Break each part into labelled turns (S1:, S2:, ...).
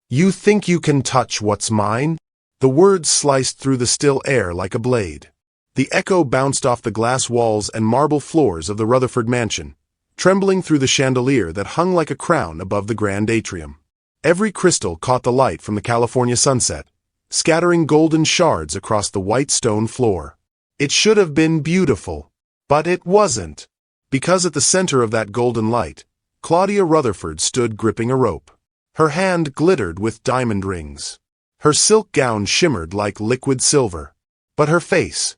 S1: You think you can touch what's mine? The words sliced through the still air like a blade. The echo bounced off the glass walls and marble floors of the Rutherford mansion, trembling through the chandelier that hung like a crown above the grand atrium. Every crystal caught the light from the California sunset, scattering golden shards across the white stone floor. It should have been beautiful, but it wasn't, because at the center of that golden light, Claudia Rutherford stood gripping a rope. Her hand glittered with diamond rings. Her silk gown shimmered like liquid silver. But her face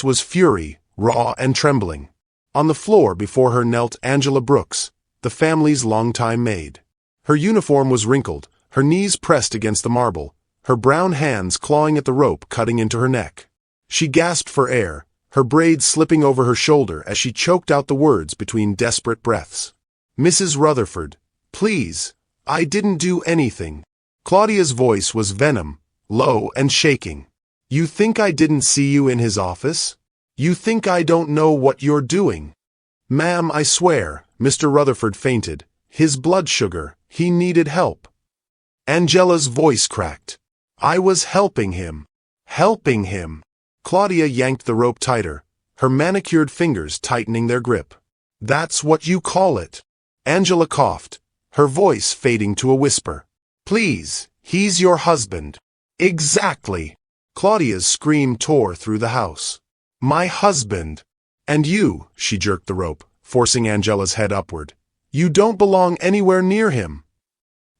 S1: was fury, raw and trembling. On the floor before her knelt Angela Brooks, the family's longtime maid. Her uniform was wrinkled, her knees pressed against the marble, her brown hands clawing at the rope cutting into her neck. She gasped for air, her braids slipping over her shoulder as she choked out the words between desperate breaths. Mrs. Rutherford, please, I didn't do anything. Claudia's voice was venom, low and shaking. You think I didn't see you in his office? You think I don't know what you're doing? Ma'am, I swear, Mr. Rutherford fainted. His blood sugar, he needed help. Angela's voice cracked. I was helping him. Helping him. Claudia yanked the rope tighter, her manicured fingers tightening their grip. That's what you call it. Angela coughed, her voice fading to a whisper. Please, he's your husband. Exactly. Claudia's scream tore through the house. My husband. And you, she jerked the rope, forcing Angela's head upward. You don't belong anywhere near him.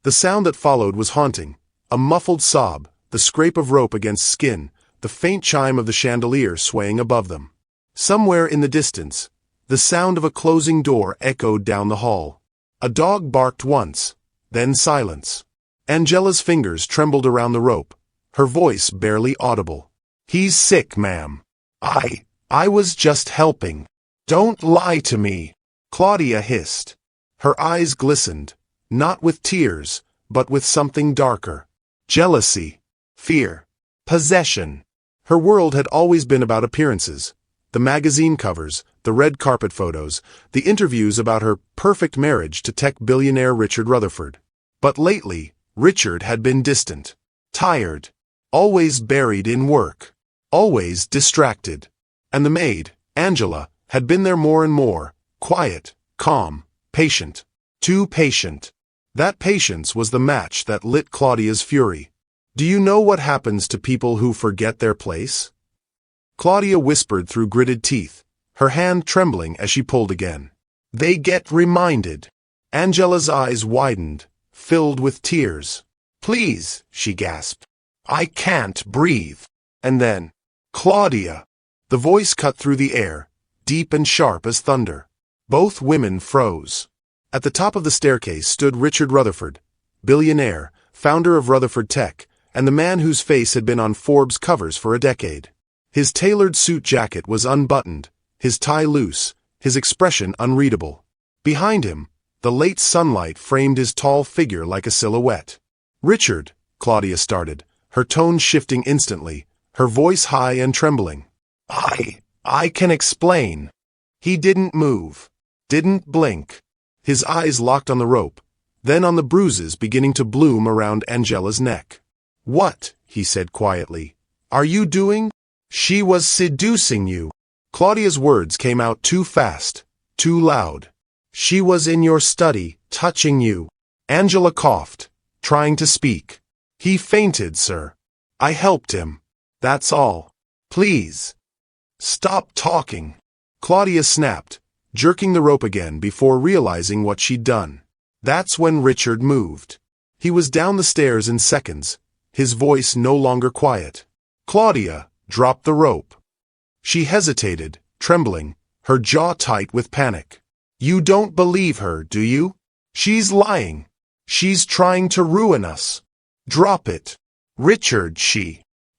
S1: The sound that followed was haunting. A muffled sob, the scrape of rope against skin, the faint chime of the chandelier swaying above them. Somewhere in the distance, the sound of a closing door echoed down the hall. A dog barked once, then silence. Angela's fingers trembled around the rope, her voice barely audible. He's sick, ma'am. I was just helping. Don't lie to me, Claudia hissed. Her eyes glistened, not with tears, but with something darker. Jealousy, fear, possession. Her world had always been about appearances. The magazine covers, the red carpet photos, the interviews about her perfect marriage to tech billionaire Richard Rutherford. But lately, Richard had been distant, tired, always buried in work, always distracted. And the maid, Angela, had been there more and more, quiet, calm, patient. Too patient. That patience was the match that lit Claudia's fury. Do you know what happens to people who forget their place? Claudia whispered through gritted teeth, her hand trembling as she pulled again. They get reminded. Angela's eyes widened, filled with tears. Please, she gasped. I can't breathe. And then, Claudia. The voice cut through the air, deep and sharp as thunder. Both women froze. At the top of the staircase stood Richard Rutherford, billionaire, founder of Rutherford Tech, and the man whose face had been on Forbes covers for a decade. His tailored suit jacket was unbuttoned, his tie loose, his expression unreadable. Behind him, the late sunlight framed his tall figure like a silhouette. Richard, Claudia started, her tone shifting instantly, her voice high and trembling. I can explain. He didn't move, didn't blink. His eyes locked on the rope, then on the bruises beginning to bloom around Angela's neck. What, he said quietly, are you doing? She was seducing you. Claudia's words came out too fast, too loud. She was in your study, touching you. Angela coughed, trying to speak. He fainted, sir. I helped him. That's all. Please. Stop talking. Claudia snapped, jerking the rope again before realizing what she'd done. That's when Richard moved. He was down the stairs in seconds, his voice no longer quiet. Claudia dropped the rope. She hesitated, trembling, her jaw tight with panic. You don't believe her, do you? She's lying. She's trying to ruin us. Drop it. Richard,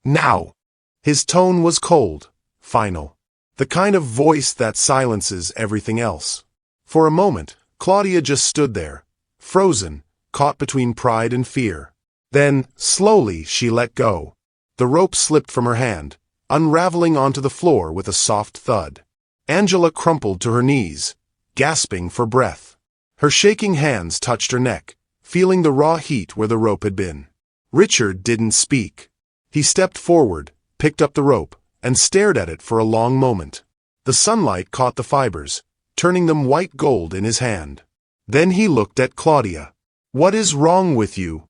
S1: Now. His tone was cold, final. The kind of voice that silences everything else. For a moment, Claudia just stood there, frozen, caught between pride and fear. Then, slowly, she let go. The rope slipped from her hand, unraveling onto the floor with a soft thud. Angela crumpled to her knees, gasping for breath. Her shaking hands touched her neck, feeling the raw heat where the rope had been. Richard didn't speak. He stepped forward, picked up the rope, and stared at it for a long moment. The sunlight caught the fibers, turning them white gold in his hand. Then he looked at Claudia. "What is wrong with you?"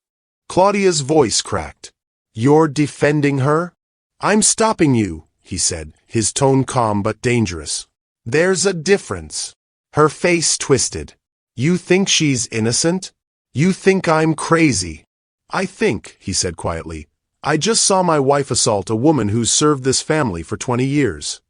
S1: Claudia's voice cracked. "You're defending her?" "I'm stopping you," he said, his tone calm but dangerous. "There's a difference." Her face twisted. "You think she's innocent? You think I'm crazy?" "I think," he said quietly, "I just saw my wife assault a woman who's served this family for 20 years.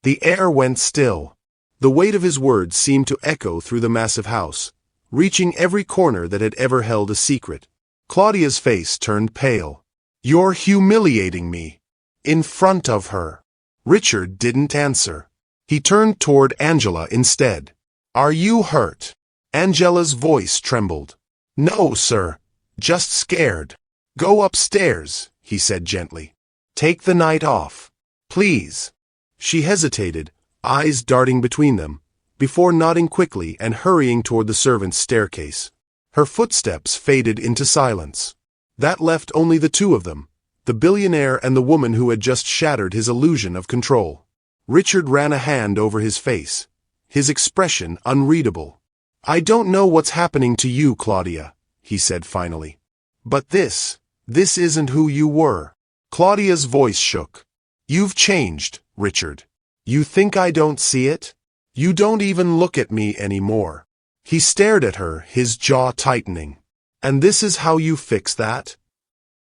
S1: The air went still. The weight of his words seemed to echo through the massive house, reaching every corner that had ever held a secret. Claudia's face turned pale. "You're humiliating me." In front of her. Richard didn't answer. He turned toward Angela instead. "Are you hurt?" Angela's voice trembled. "No, sir. Just scared." "Go upstairs," he said gently. "Take the night off. Please." She hesitated, eyes darting between them, before nodding quickly and hurrying toward the servants' staircase. Her footsteps faded into silence. That left only the two of them, the billionaire and the woman who had just shattered his illusion of control. Richard ran a hand over his face, his expression unreadable. "I don't know what's happening to you, Claudia," he said finally. "But this isn't who you were." Claudia's voice shook. "You've changed, Richard. You think I don't see it? You don't even look at me anymore." He stared at her, his jaw tightening. "And this is how you fix that?"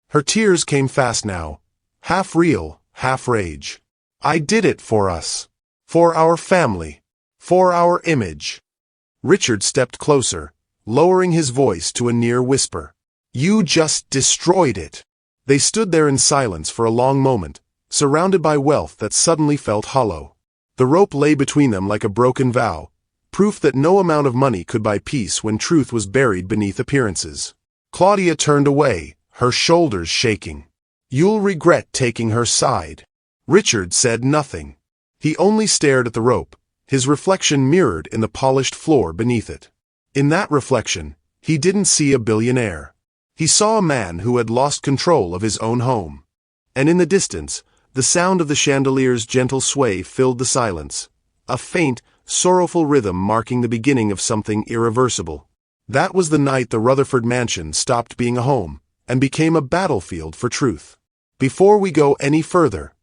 S1: Her tears came fast now, half real, half rage. "I did it for us. For our family. For our image." Richard stepped closer, lowering his voice to a near whisper. "You just destroyed it." They stood there in silence for a long moment, surrounded by wealth that suddenly felt hollow. The rope lay between them like a broken vow, proof that no amount of money could buy peace when truth was buried beneath appearances. Claudia turned away, her shoulders shaking. "You'll regret taking her side." Richard said nothing. He only stared at the rope, his reflection mirrored in the polished floor beneath it. In that reflection, he didn't see a billionaire. He saw a man who had lost control of his own home. And in the distance, the sound of the chandelier's gentle sway filled the silence, a faint, sorrowful rhythm marking the beginning of something irreversible. That was the night the Rutherford mansion stopped being a home and became a battlefield for truth. Before we go any further,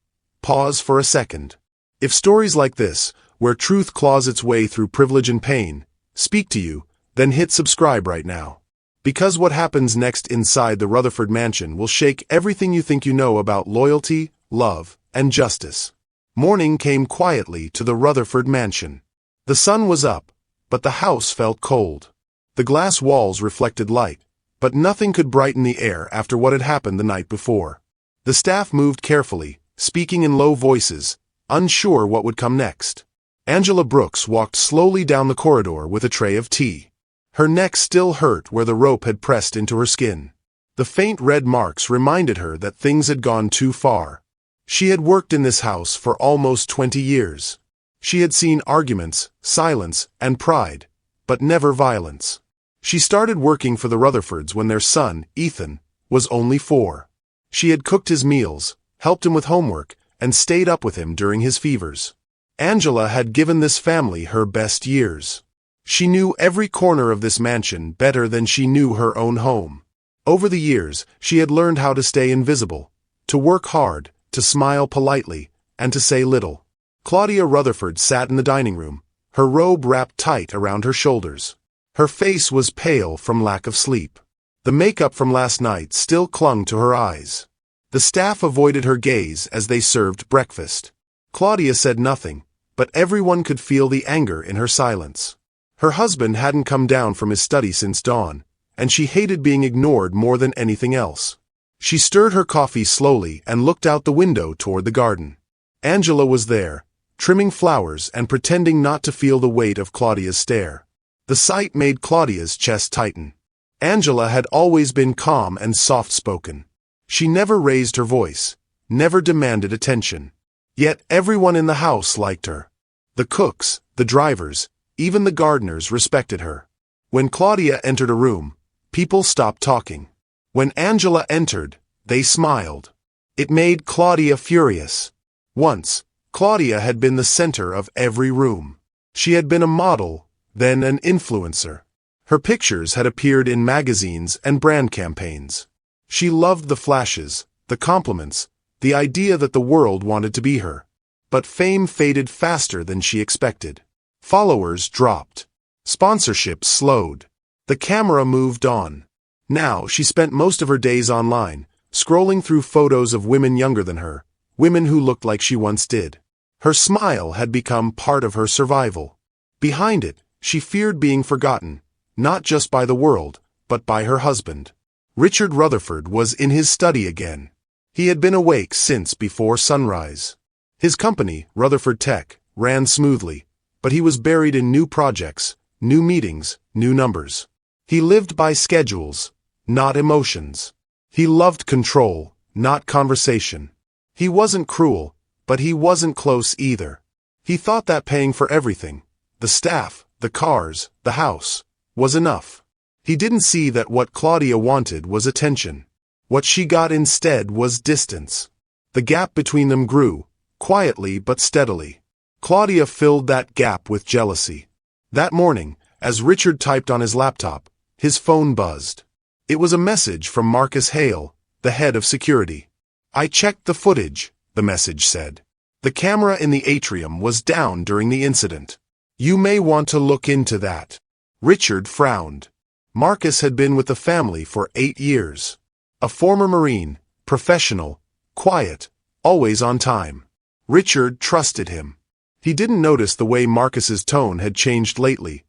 S1: pause for a second. If stories like this, where truth claws its way through privilege and pain, speak to you, then hit subscribe right now. Because what happens next inside the Rutherford mansion will shake everything you think you know about loyalty, love, and justice. Morning came quietly to the Rutherford mansion. The sun was up, but the house felt cold. The glass walls reflected light, but nothing could brighten the air after what had happened the night before. The staff moved carefully, speaking in low voices, unsure what would come next. Angela Brooks walked slowly down the corridor with a tray of tea. Her neck still hurt where the rope had pressed into her skin. The faint red marks reminded her that things had gone too far. She had worked in this house for almost 20 years. She had seen arguments, silence, and pride, but never violence. She started working for the Rutherfords when their son, Ethan, was only 4. She had cooked his meals, helped him with homework, and stayed up with him during his fevers. Angela had given this family her best years. She knew every corner of this mansion better than she knew her own home. Over the years, she had learned how to stay invisible, to work hard, to smile politely, and to say little. Claudia Rutherford sat in the dining room, her robe wrapped tight around her shoulders. Her face was pale from lack of sleep. The makeup from last night still clung to her eyes. The staff avoided her gaze as they served breakfast. Claudia said nothing, but everyone could feel the anger in her silence. Her husband hadn't come down from his study since dawn, and she hated being ignored more than anything else. She stirred her coffee slowly and looked out the window toward the garden. Angela was there, trimming flowers and pretending not to feel the weight of Claudia's stare. The sight made Claudia's chest tighten. Angela had always been calm and soft-spoken. She never raised her voice, never demanded attention. Yet everyone in the house liked her. The cooks, the drivers, even the gardeners respected her. When Claudia entered a room, People stopped talking. When Angela entered, they smiled. It made Claudia furious. Once, Claudia had been the center of every room. She had been a model, then an influencer. Her pictures had appeared in magazines and brand campaigns. She loved the flashes, the compliments, the idea that the world wanted to be her. But fame faded faster than she expected. Followers dropped. Sponsorships slowed. The camera moved on. Now she spent most of her days online, scrolling through photos of women younger than her, women who looked like she once did. Her smile had become part of her survival. Behind it, she feared being forgotten, not just by the world, but by her husband. Richard Rutherford was in his study again. He had been awake since before sunrise. His company, Rutherford Tech, ran smoothly, but he was buried in new projects, new meetings, new numbers. He lived by schedules, not emotions. He loved control, not conversation. He wasn't cruel, but he wasn't close either. He thought that paying for everything, the staff, the cars, the house, was enough. He didn't see that what Claudia wanted was attention. What she got instead was distance. The gap between them grew, quietly but steadily. Claudia filled that gap with jealousy. That morning, as Richard typed on his laptop, his phone buzzed. It was a message from Marcus Hale, the head of security. "I checked the footage," the message said. "The camera in the atrium was down during the incident. You may want to look into that." Richard frowned. Marcus had been with the family for 8 years. A former Marine, professional, quiet, always on time. Richard trusted him. He didn't notice the way Marcus's tone had changed lately.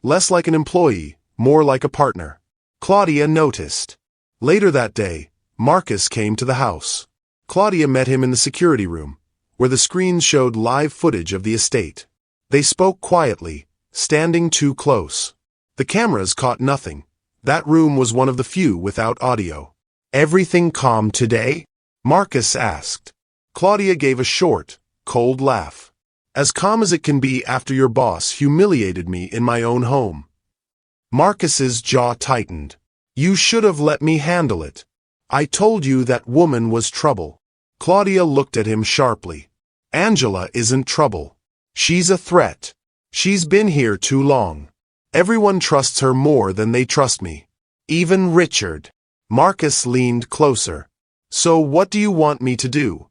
S1: Less like an employee, more like a partner. Claudia noticed. Later that day, Marcus came to the house. Claudia met him in the security room, where the screens showed live footage of the estate. They spoke quietly, standing too close. The cameras caught nothing. That room was one of the few without audio. "Everything calm today?" Marcus asked. Claudia gave a short, cold laugh. "As calm as it can be after your boss humiliated me in my own home." Marcus's jaw tightened. "You should have let me handle it. I told you that woman was trouble." Claudia looked at him sharply. "Angela isn't trouble. She's a threat. She's been here too long. Everyone trusts her more than they trust me. Even Richard." Marcus leaned closer. "So what do you want me to do?"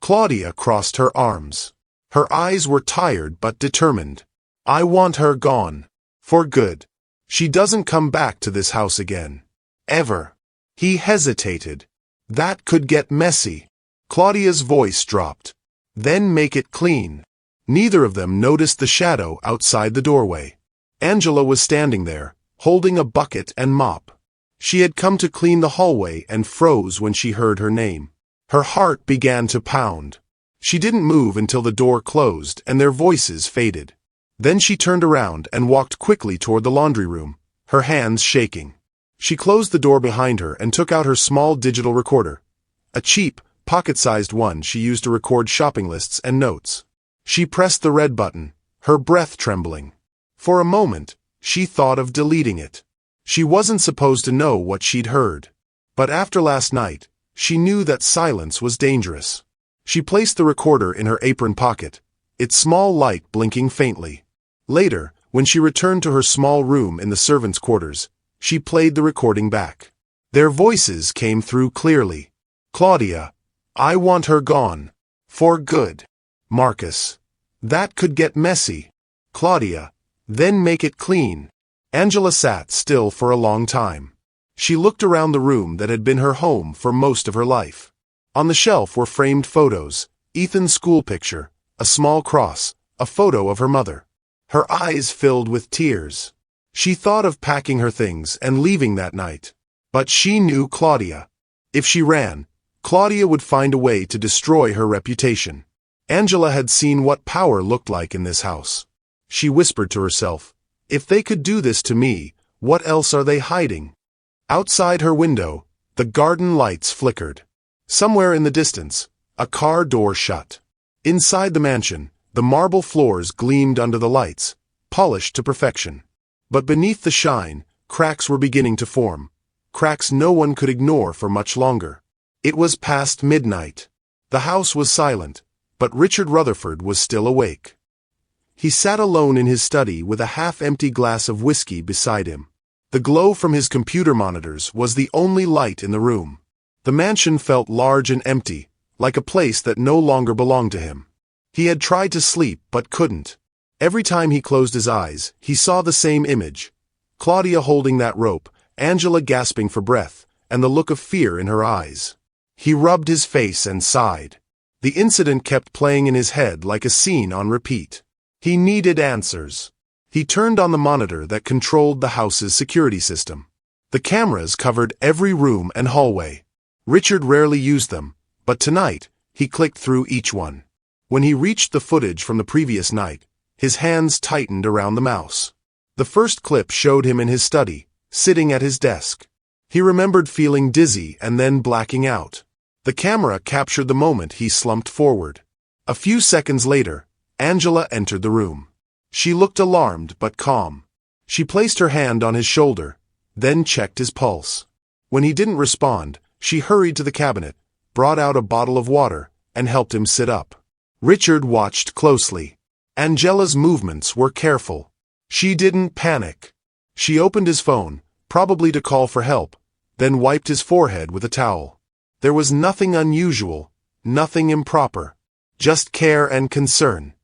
S1: Claudia crossed her arms. Her eyes were tired but determined. "I want her gone. For good. She doesn't come back to this house again. Ever." He hesitated. "That could get messy." Claudia's voice dropped. "Then make it clean." Neither of them noticed the shadow outside the doorway. Angela was standing there, holding a bucket and mop. She had come to clean the hallway and froze when she heard her name. Her heart began to pound. She didn't move until the door closed and their voices faded. Then she turned around and walked quickly toward the laundry room, her hands shaking. She closed the door behind her and took out her small digital recorder. A cheap, pocket-sized one she used to record shopping lists and notes. She pressed the red button, her breath trembling. For a moment, she thought of deleting it. She wasn't supposed to know what she'd heard. But after last night, she knew that silence was dangerous. She placed the recorder in her apron pocket, its small light blinking faintly. Later, when she returned to her small room in the servants' quarters, she played the recording back. Their voices came through clearly. Claudia, "I want her gone. For good." Marcus, "That could get messy." Claudia, "Then make it clean." Angela sat still for a long time. She looked around the room that had been her home for most of her life. On the shelf were framed photos, Ethan's school picture, a small cross, a photo of her mother. Her eyes filled with tears. She thought of packing her things and leaving that night. But she knew Claudia. If she ran, Claudia would find a way to destroy her reputation. Angela had seen what power looked like in this house. She whispered to herself, "If they could do this to me, what else are they hiding?" Outside her window, the garden lights flickered. Somewhere in the distance, a car door shut. Inside the mansion, the marble floors gleamed under the lights, polished to perfection. But beneath the shine, Cracks were beginning to form. Cracks no one could ignore for much longer. It was past midnight. The house was silent, but Richard Rutherford was still awake. He sat alone in his study with a half-empty glass of whiskey beside him. The glow from his computer monitors was the only light in the room. The mansion felt large and empty, like a place that no longer belonged to him. He had tried to sleep but couldn't. Every time he closed his eyes, he saw the same image. Claudia holding that rope, Angela gasping for breath, and the look of fear in her eyes. He rubbed his face and sighed. The incident kept playing in his head like a scene on repeat. He needed answers. He turned on the monitor that controlled the house's security system. The cameras covered every room and hallway. Richard rarely used them, but tonight, he clicked through each one. When he reached the footage from the previous night, his hands tightened around the mouse. The first clip showed him in his study, sitting at his desk. He remembered feeling dizzy and then blacking out. The camera captured the moment he slumped forward. A few seconds later, Angela entered the room. She looked alarmed but calm. She placed her hand on his shoulder, then checked his pulse. When he didn't respond, she hurried to the cabinet, brought out a bottle of water, and helped him sit up. Richard watched closely. Angela's movements were careful. She didn't panic. She opened his phone, probably to call for help, then wiped his forehead with a towel. There was nothing unusual, nothing improper, just care and concern.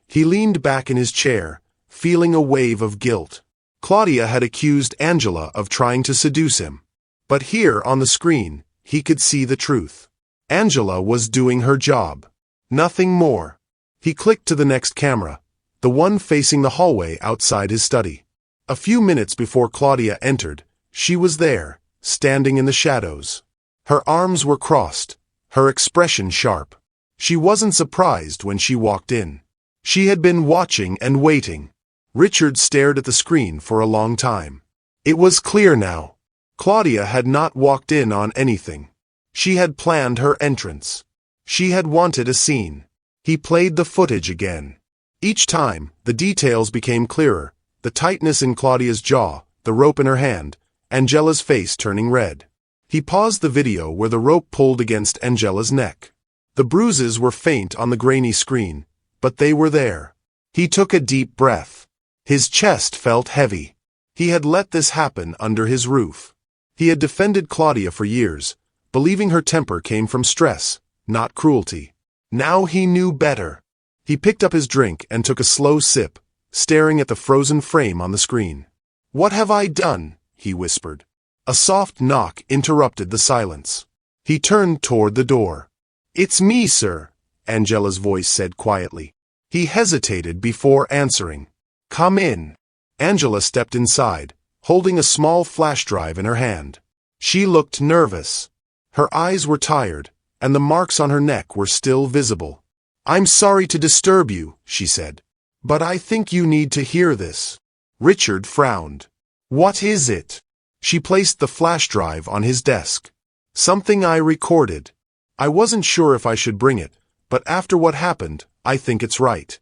S1: He leaned back in his chair, feeling a wave of guilt. Claudia had accused Angela of trying to seduce him. But here on the screen, he could see the truth. Angela was doing her job. Nothing more. He clicked to the next camera, the one facing the hallway outside his study. A few minutes before Claudia entered, she was there, standing in the shadows. Her arms were crossed, her expression sharp. She wasn't surprised when she walked in. She had been watching and waiting. Richard stared at the screen for a long time. It was clear now. Claudia had not walked in on anything. She had planned her entrance. She had wanted a scene. He played the footage again. Each time, the details became clearer, the tightness in Claudia's jaw, the rope in her hand, Angela's face turning red. He paused the video where the rope pulled against Angela's neck. The bruises were faint on the grainy screen, but they were there. He took a deep breath. His chest felt heavy. He had let this happen under his roof. He had defended Claudia for years, believing her temper came from stress, not cruelty. Now he knew better. He picked up his drink and took a slow sip, staring at the frozen frame on the screen. "What have I done?" he whispered. A soft knock interrupted the silence. He turned toward the door. "It's me, sir," Angela's voice said quietly. He hesitated before answering. "Come in." Angela stepped inside, holding a small flash drive in her hand. She looked nervous. Her eyes were tired, and the marks on her neck were still visible. "I'm sorry to disturb you," she said, "but I think you need to hear this." Richard frowned. "What is it?" She placed the flash drive on his desk. "Something I recorded. I wasn't sure if I should bring it, but after what happened, I think it's right."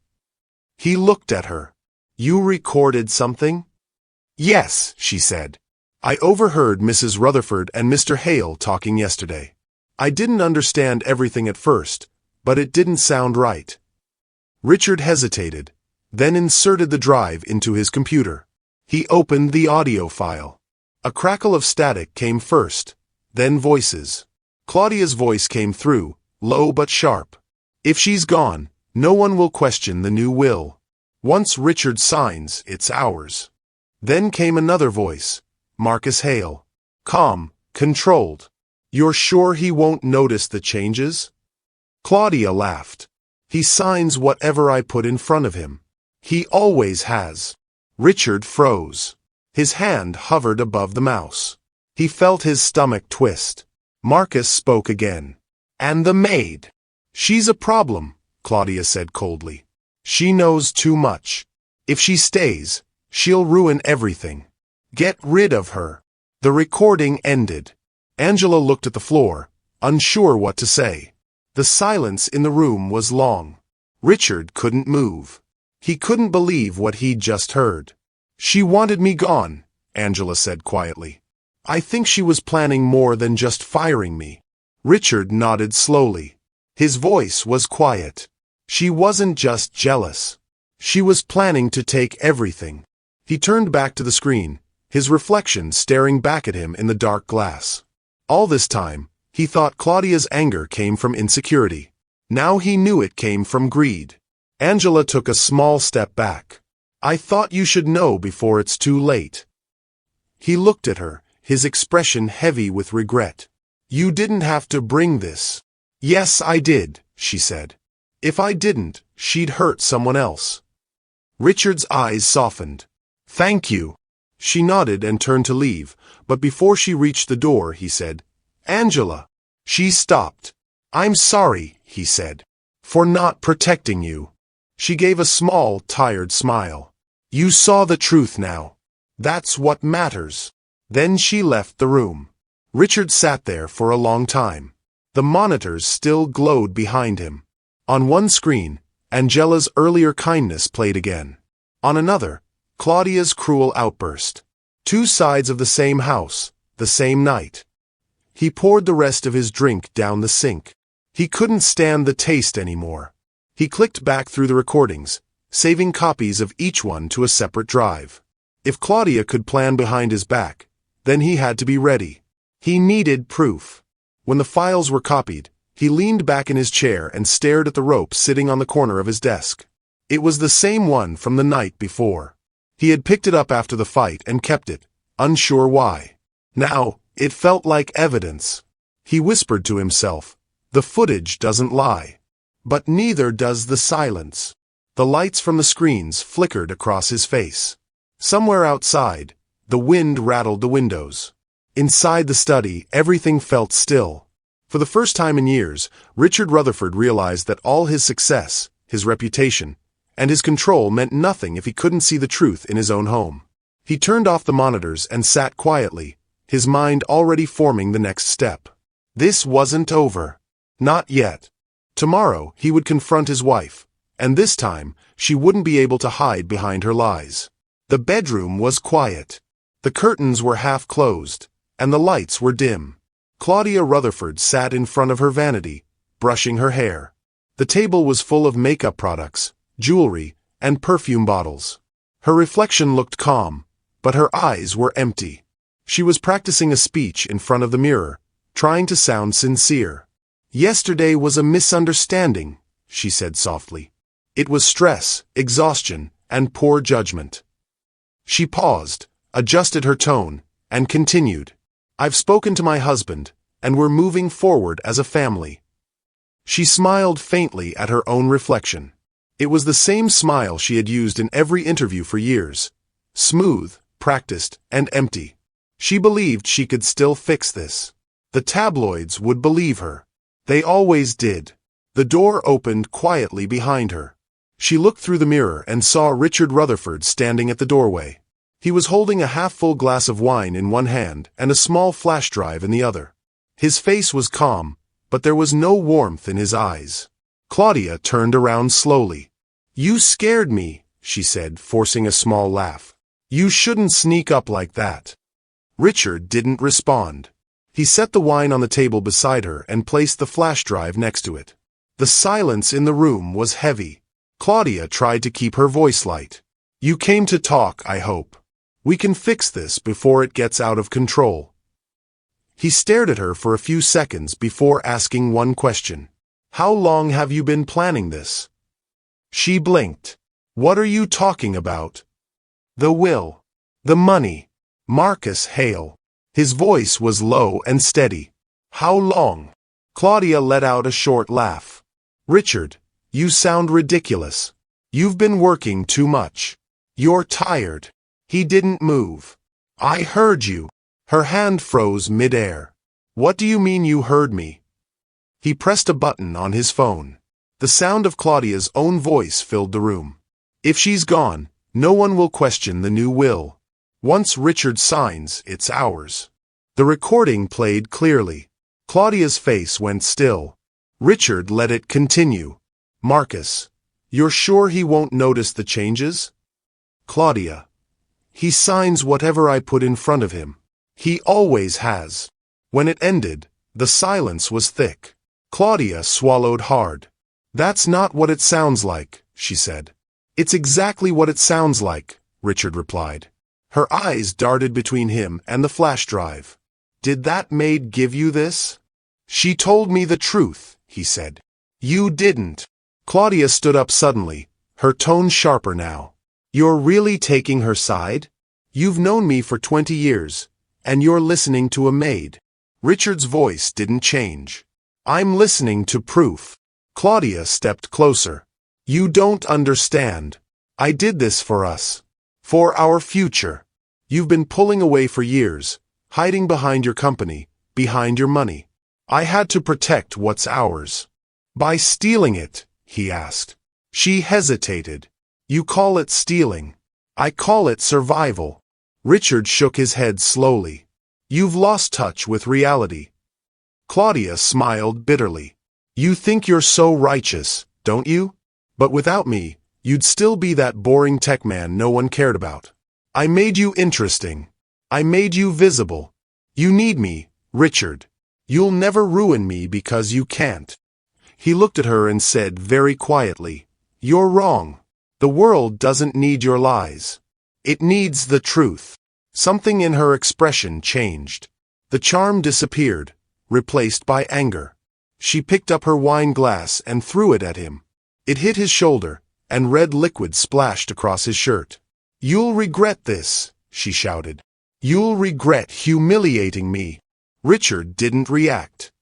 S1: He looked at her. "You recorded something?" "Yes," she said. "I overheard Mrs. Rutherford and Mr. Hale talking yesterday. I didn't understand everything at first, but it didn't sound right." Richard hesitated, then inserted the drive into his computer. He opened the audio file. A crackle of static came first, then voices. Claudia's voice came through, low but sharp. "If she's gone, no one will question the new will. Once Richard signs, it's ours." Then came another voice, Marcus Hale. Calm, controlled. "You're sure he won't notice the changes?" Claudia laughed. "He signs whatever I put in front of him. He always has." Richard froze. His hand hovered above the mouse. He felt his stomach twist. Marcus spoke again. "And the maid." "She's a problem," Claudia said coldly. "She knows too much. If she stays, she'll ruin everything. Get rid of her." The recording ended. Angela looked at the floor, unsure what to say. The silence in the room was long. Richard couldn't move. He couldn't believe what he'd just heard. "She wanted me gone," Angela said quietly. I think she was planning more than just firing me. Richard nodded slowly. His voice was quiet. She wasn't just jealous. She was planning to take everything. He turned back to the screen, his reflection staring back at him in the dark glass. All this time, he thought Claudia's anger came from insecurity. Now he knew it came from greed. Angela took a small step back. I thought you should know before it's too late. He looked at her, his expression heavy with regret. You didn't have to bring this. Yes, I did, she said. If I didn't, she'd hurt someone else. Richard's eyes softened. Thank you. She nodded and turned to leave, but before she reached the door, he said, Angela. She stopped. I'm sorry, he said, for not protecting you. She gave a small, tired smile. You saw the truth now. That's what matters. Then she left the room. Richard sat there for a long time. The monitors still glowed behind him. On one screen, Angela's earlier kindness played again. On another, Claudia's cruel outburst. Two sides of the same house, the same night. He poured the rest of his drink down the sink. He couldn't stand the taste anymore. He clicked back through the recordings, saving copies of each one to a separate drive. If Claudia could plan behind his back, then he had to be ready. He needed proof. When the files were copied, he leaned back in his chair and stared at the rope sitting on the corner of his desk. It was the same one from the night before. He had picked it up after the fight and kept it, unsure why. Now, it felt like evidence. He whispered to himself, the footage doesn't lie. But neither does the silence. The lights from the screens flickered across his face. Somewhere outside, the wind rattled the windows. Inside the study, everything felt still. For the first time in years, Richard Rutherford realized that all his success, his reputation, and his control meant nothing if he couldn't see the truth in his own home. He turned off the monitors and sat quietly, his mind already forming the next step. This wasn't over. Not yet. Tomorrow, he would confront his wife, and this time, she wouldn't be able to hide behind her lies. The bedroom was quiet. The curtains were half closed, and the lights were dim. Claudia Rutherford sat in front of her vanity, brushing her hair. The table was full of makeup products, jewelry, and perfume bottles. Her reflection looked calm, but her eyes were empty. She was practicing a speech in front of the mirror, trying to sound sincere. Yesterday was a misunderstanding, she said softly. It was stress, exhaustion, and poor judgment. She paused, adjusted her tone, and continued. I've spoken to my husband, and we're moving forward as a family. She smiled faintly at her own reflection. It was the same smile she had used in every interview for years. Smooth, practiced, and empty. She believed she could still fix this. The tabloids would believe her. They always did. The door opened quietly behind her. She looked through the mirror and saw Richard Rutherford standing at the doorway. He was holding a half-full glass of wine in one hand and a small flash drive in the other. His face was calm, but there was no warmth in his eyes. Claudia turned around slowly. You scared me, she said, forcing a small laugh. You shouldn't sneak up like that. Richard didn't respond. He set the wine on the table beside her and placed the flash drive next to it. The silence in the room was heavy. Claudia tried to keep her voice light. You came to talk, I hope. We can fix this before it gets out of control. He stared at her for a few seconds before asking one question. How long have you been planning this? She blinked. What are you talking about? The will. The money. Marcus Hale. His voice was low and steady. How long? Claudia let out a short laugh. Richard, you sound ridiculous. You've been working too much. You're tired. He didn't move. I heard you. Her hand froze mid-air. What do you mean you heard me? He pressed a button on his phone. The sound of Claudia's own voice filled the room. If she's gone, no one will question the new will. Once Richard signs, it's ours. The recording played clearly. Claudia's face went still. Richard let it continue. Marcus, you're sure he won't notice the changes? Claudia. He signs whatever I put in front of him. He always has." When it ended, the silence was thick. Claudia swallowed hard. "That's not what it sounds like," she said. "It's exactly what it sounds like," Richard replied. Her eyes darted between him and the flash drive. "Did that maid give you this?" "She told me the truth," he said. "You didn't." Claudia stood up suddenly, her tone sharper now. "You're really taking her side? You've known me for 20 years, and you're listening to a maid." Richard's voice didn't change. "I'm listening to proof." Claudia stepped closer. "You don't understand. I did this for us. For our future. You've been pulling away for years, hiding behind your company, behind your money. I had to protect what's ours." "By stealing it?" he asked. She hesitated. "You call it stealing. I call it survival." Richard shook his head slowly. "You've lost touch with reality." Claudia smiled bitterly. "You think you're so righteous, don't you? But without me, you'd still be that boring tech man no one cared about. I made you interesting. I made you visible. You need me, Richard. You'll never ruin me because you can't." He looked at her and said very quietly, "You're wrong. The world doesn't need your lies. It needs the truth." Something in her expression changed. The charm disappeared, replaced by anger. She picked up her wine glass and threw it at him. It hit his shoulder, and red liquid splashed across his shirt. "You'll regret this," she shouted. "You'll regret humiliating me." Richard didn't react.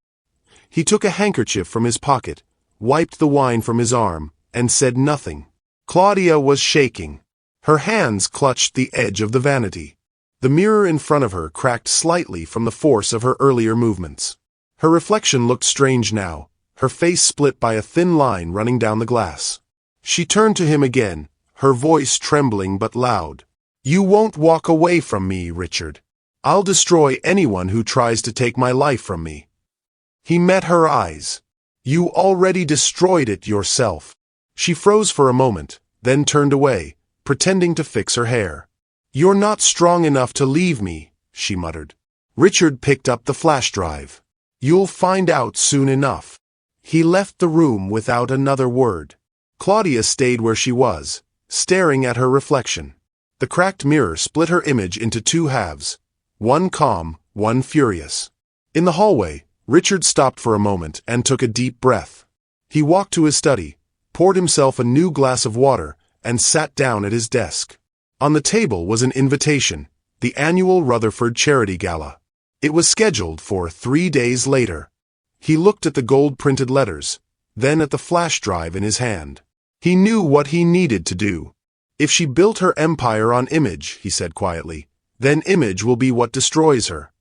S1: He took a handkerchief from his pocket, wiped the wine from his arm, and said nothing. Claudia was shaking. Her hands clutched the edge of the vanity. The mirror in front of her cracked slightly from the force of her earlier movements. Her reflection looked strange now, her face split by a thin line running down the glass. She turned to him again, her voice trembling but loud. "You won't walk away from me, Richard. I'll destroy anyone who tries to take my life from me." He met her eyes. "You already destroyed it yourself." She froze for a moment, then turned away, pretending to fix her hair. "You're not strong enough to leave me," she muttered. Richard picked up the flash drive. "You'll find out soon enough." He left the room without another word. Claudia stayed where she was, staring at her reflection. The cracked mirror split her image into two halves, one calm, one furious. In the hallway, Richard stopped for a moment and took a deep breath. He walked to his study, poured himself a new glass of water, and sat down at his desk. On the table was an invitation, the annual Rutherford Charity Gala. It was scheduled for 3 days later. He looked at the gold-printed letters, then at the flash drive in his hand. He knew what he needed to do. "If she built her empire on image," he said quietly, "then image will be what destroys her."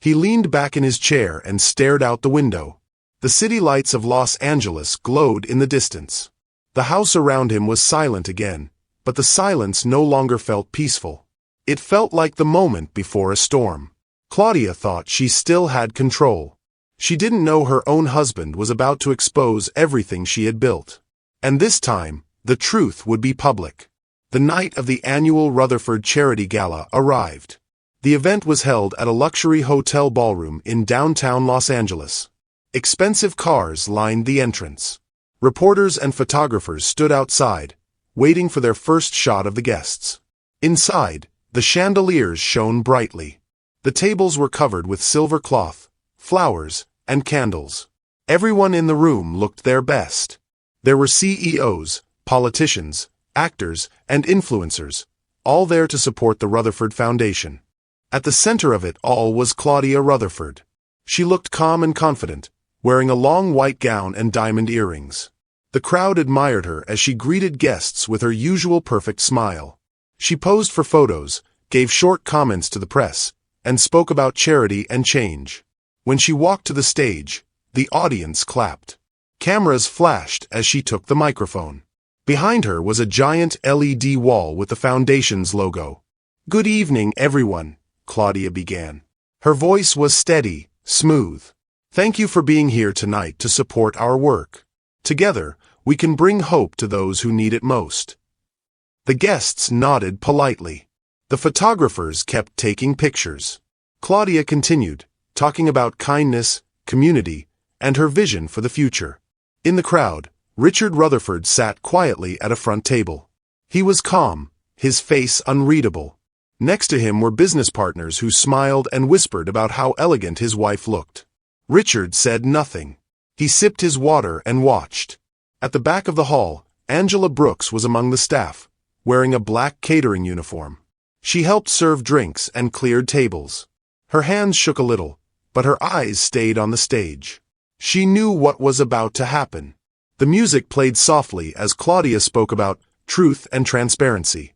S1: He leaned back in his chair and stared out the window. The city lights of Los Angeles glowed in the distance. The house around him was silent again, but the silence no longer felt peaceful. It felt like the moment before a storm. Claudia thought she still had control. She didn't know her own husband was about to expose everything she had built. And this time, the truth would be public. The night of the annual Rutherford Charity Gala arrived. The event was held at a luxury hotel ballroom in downtown Los Angeles. Expensive cars lined the entrance. Reporters and photographers stood outside, waiting for their first shot of the guests. Inside, the chandeliers shone brightly. The tables were covered with silver cloth, flowers, and candles. Everyone in the room looked their best. There were CEOs, politicians, actors, and influencers, all there to support the Rutherford Foundation. At the center of it all was Claudia Rutherford. She looked calm and confident, wearing a long white gown and diamond earrings. The crowd admired her as she greeted guests with her usual perfect smile. She posed for photos, gave short comments to the press, and spoke about charity and change. When she walked to the stage, the audience clapped. Cameras flashed as she took the microphone. Behind her was a giant LED wall with the foundation's logo. "Good evening, everyone," Claudia began. Her voice was steady, smooth. "Thank you for being here tonight to support our work. Together, we can bring hope to those who need it most." The guests nodded politely. The photographers kept taking pictures. Claudia continued, talking about kindness, community, and her vision for the future. In the crowd, Richard Rutherford sat quietly at a front table. He was calm, his face unreadable. Next to him were business partners who smiled and whispered about how elegant his wife looked. Richard said nothing. He sipped his water and watched. At the back of the hall, Angela Brooks was among the staff, wearing a black catering uniform. She helped serve drinks and cleared tables. Her hands shook a little, but her eyes stayed on the stage. She knew what was about to happen. The music played softly as Claudia spoke about truth and transparency.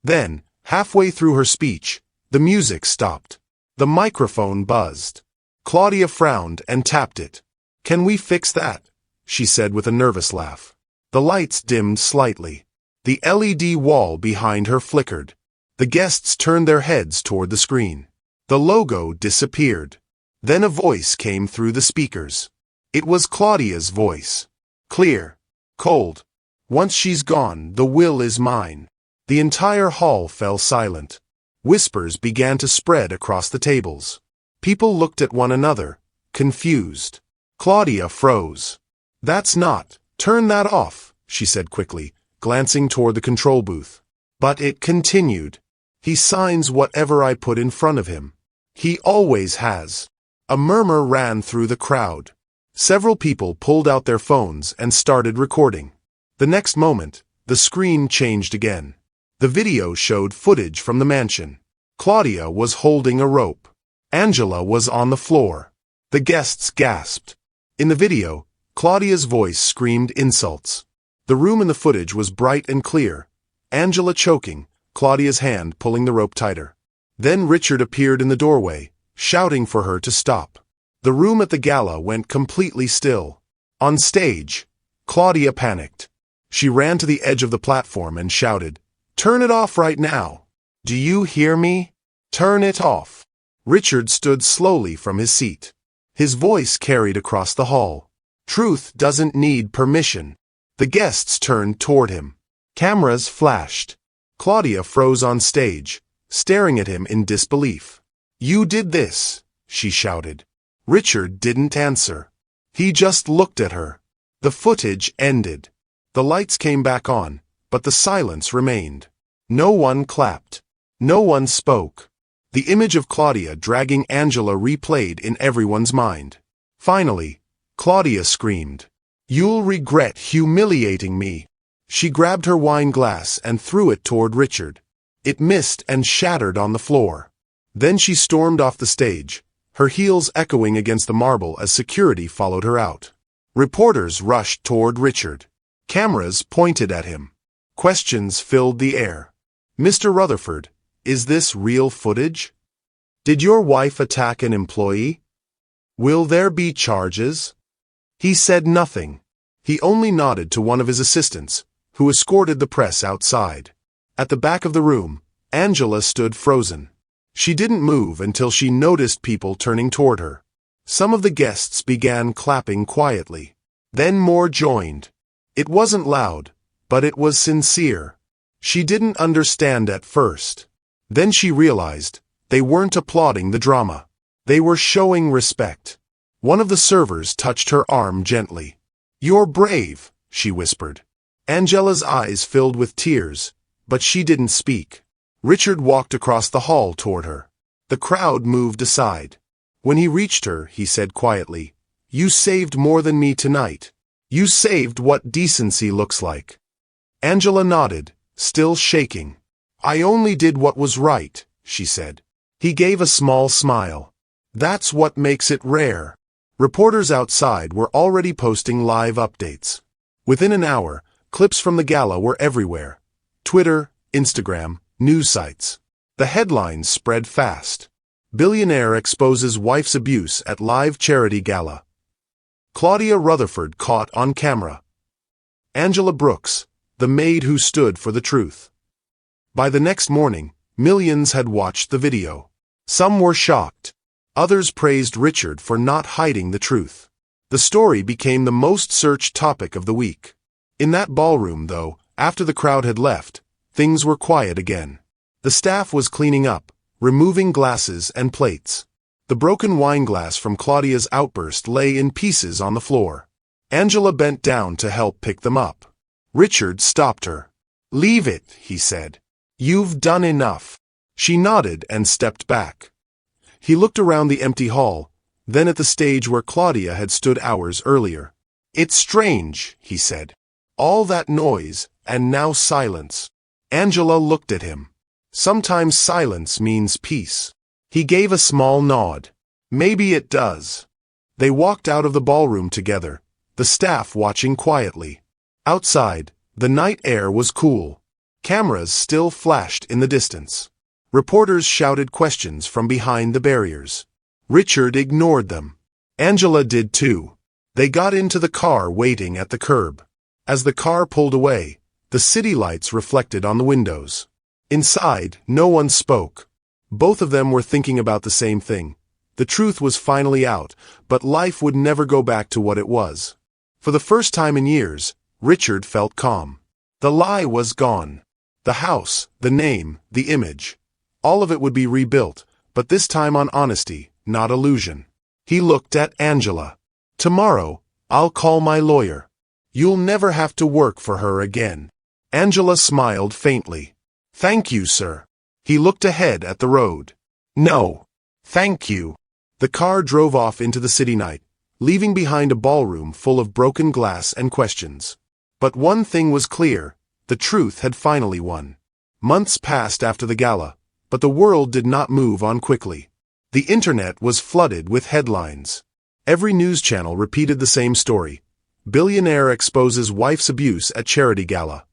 S1: Then, halfway through her speech, the music stopped. The microphone buzzed. Claudia frowned and tapped it. "Can we fix that?" she said with a nervous laugh. The lights dimmed slightly. The LED wall behind her flickered. The guests turned their heads toward the screen. The logo disappeared. Then a voice came through the speakers. It was Claudia's voice. Clear. Cold. "Once she's gone, the will is mine." The entire hall fell silent. Whispers began to spread across the tables. People looked at one another, confused. Claudia froze. "That's not. Turn that off," she said quickly, glancing toward the control booth. But it continued. "He signs whatever I put in front of him. He always has." A murmur ran through the crowd. Several people pulled out their phones and started recording. The next moment, the screen changed again. The video showed footage from the mansion. Claudia was holding a rope. Angela was on the floor. The guests gasped. In the video, Claudia's voice screamed insults. The room in the footage was bright and clear. Angela choking, Claudia's hand pulling the rope tighter. Then Richard appeared in the doorway, shouting for her to stop. The room at the gala went completely still. On stage, Claudia panicked. She ran to the edge of the platform and shouted, "Turn it off right now. Do you hear me? Turn it off." Richard stood slowly from his seat. His voice carried across the hall. "Truth doesn't need permission." The guests turned toward him. Cameras flashed. Claudia froze on stage, staring at him in disbelief. "You did this," she shouted. Richard didn't answer. He just looked at her. The footage ended. The lights came back on, but the silence remained. No one clapped. No one spoke. The image of Claudia dragging Angela replayed in everyone's mind. Finally, Claudia screamed, "You'll regret humiliating me." She grabbed her wine glass and threw it toward Richard. It missed and shattered on the floor. Then she stormed off the stage, her heels echoing against the marble as security followed her out. Reporters rushed toward Richard. Cameras pointed at him. Questions filled the air. "Mr. Rutherford, is this real footage? Did your wife attack an employee? Will there be charges?" He said nothing. He only nodded to one of his assistants, who escorted the press outside. At the back of the room, Angela stood frozen. She didn't move until she noticed people turning toward her. Some of the guests began clapping quietly. Then more joined. It wasn't loud, but it was sincere. She didn't understand at first. Then she realized they weren't applauding the drama. They were showing respect. One of the servers touched her arm gently. "You're brave," she whispered. Angela's eyes filled with tears, but she didn't speak. Richard walked across the hall toward her. The crowd moved aside. When he reached her, he said quietly, "You saved more than me tonight. You saved what decency looks like." Angela nodded, still shaking. "I only did what was right," she said. He gave a small smile. "That's what makes it rare." Reporters outside were already posting live updates. Within an hour, clips from the gala were everywhere. Twitter, Instagram, news sites. The headlines spread fast. Billionaire exposes wife's abuse at live charity gala. Claudia Rutherford caught on camera. Angela Brooks, the maid who stood for the truth. By the next morning, millions had watched the video. Some were shocked. Others praised Richard for not hiding the truth. The story became the most searched topic of the week. In that ballroom, though, after the crowd had left, things were quiet again. The staff was cleaning up, removing glasses and plates. The broken wine glass from Claudia's outburst lay in pieces on the floor. Angela bent down to help pick them up. Richard stopped her. "Leave it," he said. "You've done enough." She nodded and stepped back. He looked around the empty hall, then at the stage where Claudia had stood hours earlier. "It's strange," he said. "All that noise, and now silence." Angela looked at him. "Sometimes silence means peace." He gave a small nod. "Maybe it does." They walked out of the ballroom together, the staff watching quietly. Outside, the night air was cool. Cameras still flashed in the distance. Reporters shouted questions from behind the barriers. Richard ignored them. Angela did too. They got into the car waiting at the curb. As the car pulled away, the city lights reflected on the windows. Inside, no one spoke. Both of them were thinking about the same thing. The truth was finally out, but life would never go back to what it was. For the first time in years, Richard felt calm. The lie was gone. The house, the name, the image. All of it would be rebuilt, but this time on honesty, not illusion. He looked at Angela. "Tomorrow, I'll call my lawyer. You'll never have to work for her again." Angela smiled faintly. "Thank you, sir." He looked ahead at the road. "No. Thank you." The car drove off into the city night, leaving behind a ballroom full of broken glass and questions. But one thing was clear, the truth had finally won. Months passed after the gala, but the world did not move on quickly. The internet was flooded with headlines. Every news channel repeated the same story. Billionaire exposes wife's abuse at charity gala.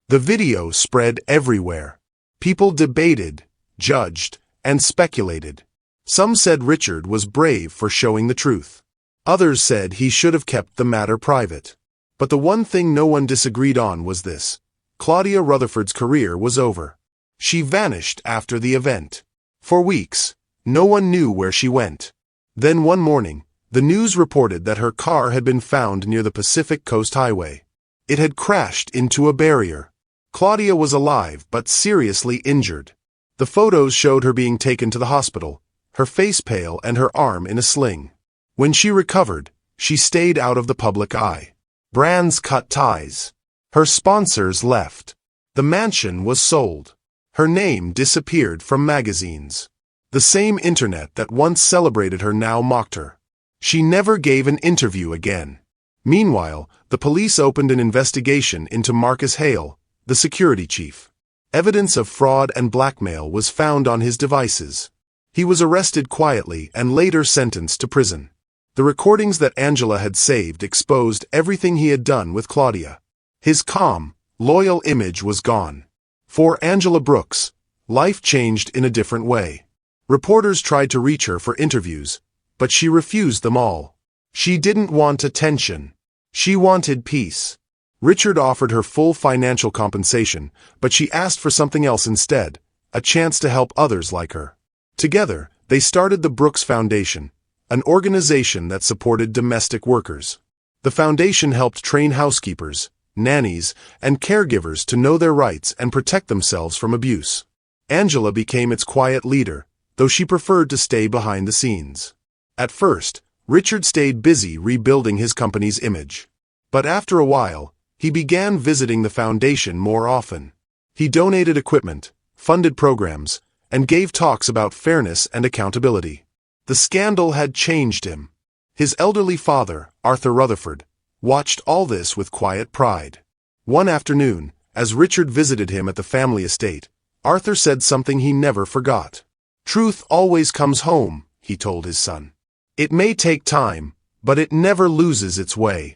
S1: The video spread everywhere. People debated, judged, and speculated. Some said Richard was brave for showing the truth. Others said he should have kept the matter private. But the one thing no one disagreed on was this: Claudia Rutherford's career was over. She vanished after the event. For weeks, no one knew where she went. Then one morning, the news reported that her car had been found near the Pacific Coast Highway. It had crashed into a barrier. Claudia was alive but seriously injured. The photos showed her being taken to the hospital, her face pale and her arm in a sling. When she recovered, she stayed out of the public eye. Brands cut ties. Her sponsors left. The mansion was sold. Her name disappeared from magazines. The same internet that once celebrated her now mocked her. She never gave an interview again. Meanwhile, the police opened an investigation into Marcus Hale, the security chief. Evidence of fraud and blackmail was found on his devices. He was arrested quietly and later sentenced to prison. The recordings that Angela had saved exposed everything he had done with Claudia. His calm, loyal image was gone. For Angela Brooks, life changed in a different way. Reporters tried to reach her for interviews, but she refused them all. She didn't want attention. She wanted peace. Richard offered her full financial compensation, but she asked for something else instead, a chance to help others like her. Together, they started the Brooks Foundation, an organization that supported domestic workers. The foundation helped train housekeepers, nannies, and caregivers to know their rights and protect themselves from abuse. Angela became its quiet leader, though she preferred to stay behind the scenes. At first, Richard stayed busy rebuilding his company's image. But after a while, he began visiting the foundation more often. He donated equipment, funded programs, and gave talks about fairness and accountability. The scandal had changed him. His elderly father, Arthur Rutherford, watched all this with quiet pride. One afternoon, as Richard visited him at the family estate, Arthur said something he never forgot. "Truth always comes home," he told his son. "It may take time, but it never loses its way."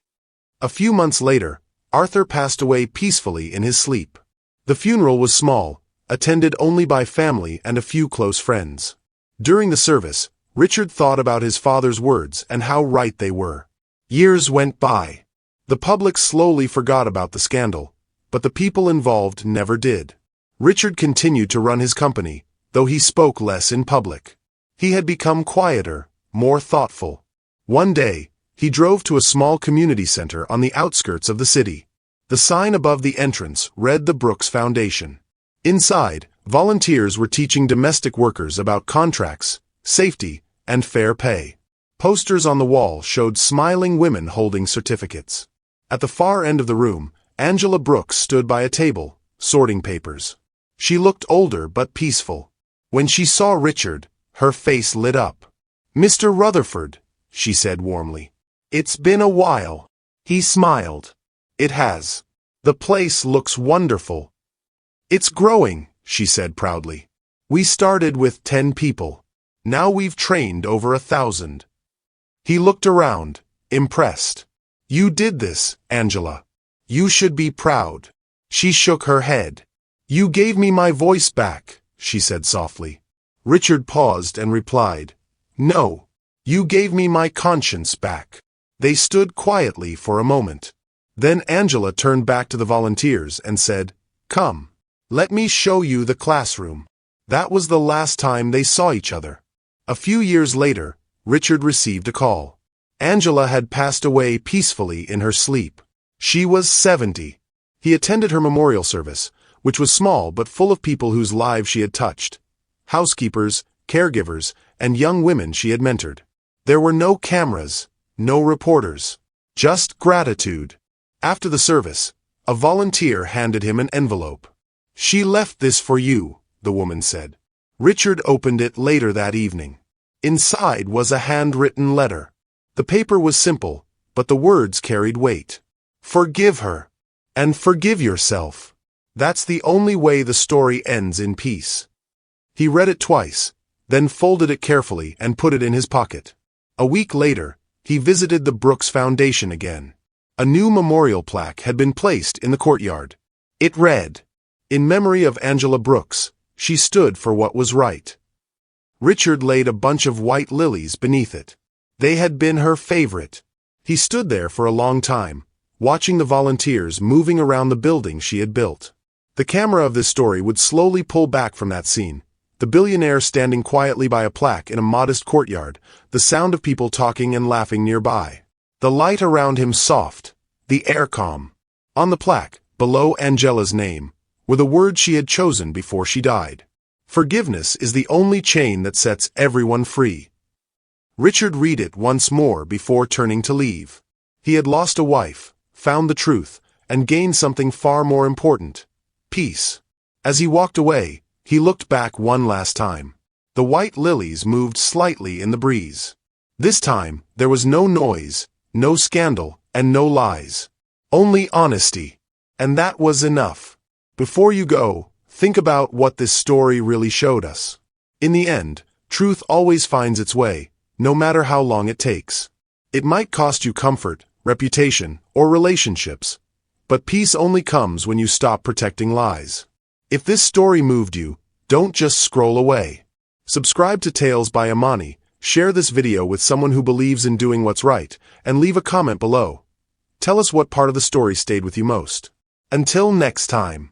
S1: A few months later, Arthur passed away peacefully in his sleep. The funeral was small, attended only by family and a few close friends. During the service, Richard thought about his father's words and how right they were. Years went by. The public slowly forgot about the scandal, but the people involved never did. Richard continued to run his company, though he spoke less in public. He had become quieter, more thoughtful. One day, he drove to a small community center on the outskirts of the city. The sign above the entrance read the Brooks Foundation. Inside, Volunteers were teaching domestic workers about contracts, safety, and fair pay. Posters on the wall showed smiling women holding certificates. At the far end of the room, Angela Brooks stood by a table, sorting papers. She looked older but peaceful. When she saw Richard, her face lit up. "Mr. Rutherford," she said warmly. "It's been a while." He smiled. "It has. The place looks wonderful." "It's growing," she said proudly. "We started with 10 people. Now we've trained over 1,000. He looked around, impressed. "You did this, Angela. You should be proud." She shook her head. "You gave me my voice back," she said softly. Richard paused and replied, "No, you gave me my conscience back." They stood quietly for a moment. Then Angela turned back to the volunteers and said, "Come, let me show you the classroom." That was the last time they saw each other. A few years later, Richard received a call. Angela had passed away peacefully in her sleep. She was 70. He attended her memorial service, which was small but full of people whose lives she had touched. Housekeepers, caregivers, and young women she had mentored. There were no cameras, no reporters, just gratitude. After the service, a volunteer handed him an envelope. "She left this for you," the woman said. Richard opened it later that evening. Inside was a handwritten letter. The paper was simple, but the words carried weight. "Forgive her. And forgive yourself. That's the only way the story ends in peace." He read it twice, then folded it carefully and put it in his pocket. A week later, he visited the Brooks Foundation again. A new memorial plaque had been placed in the courtyard. It read, "In memory of Angela Brooks, she stood for what was right." Richard laid a bunch of white lilies beneath it. They had been her favorite. He stood there for a long time, watching the volunteers moving around the building she had built. The camera of this story would slowly pull back from that scene, the billionaire standing quietly by a plaque in a modest courtyard, the sound of people talking and laughing nearby. The light around him soft, the air calm. On the plaque, below Angela's name, were the words she had chosen before she died. "Forgiveness is the only chain that sets everyone free." Richard read it once more before turning to leave. He had lost a wife, found the truth, and gained something far more important: peace. As he walked away, he looked back one last time. The white lilies moved slightly in the breeze. This time, there was no noise, no scandal, and no lies. Only honesty. And that was enough. Before you go, think about what this story really showed us. In the end, truth always finds its way, no matter how long it takes. It might cost you comfort, reputation, or relationships, but peace only comes when you stop protecting lies. If this story moved you, don't just scroll away. Subscribe to Tales by Amani, share this video with someone who believes in doing what's right, and leave a comment below. Tell us what part of the story stayed with you most. Until next time.